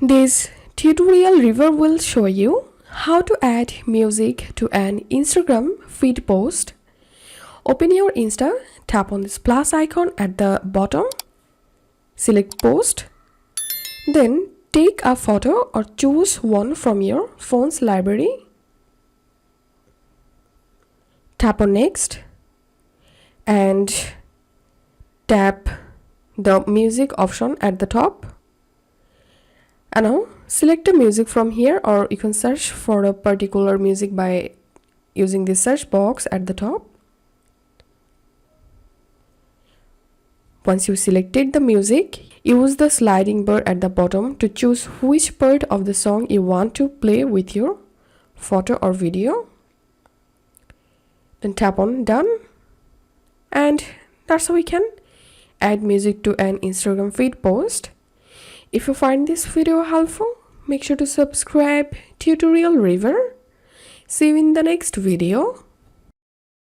This tutorial review will show you how to add music to an Instagram feed post. Open your Insta, tap on this plus icon at the bottom, select post, then take a photo or choose one from your phone's library. Tap on next and tap the music option at the top. And now select a music from here, or you can search for a particular music by using the search box at the top. Once you selected the music, use the sliding bar at the bottom to choose which part of the song you want to play with your photo or video. Then tap on done, and that's how we can add music to an Instagram feed post. If you find this video helpful, make sure to subscribe Tutorial River. See you in the next video.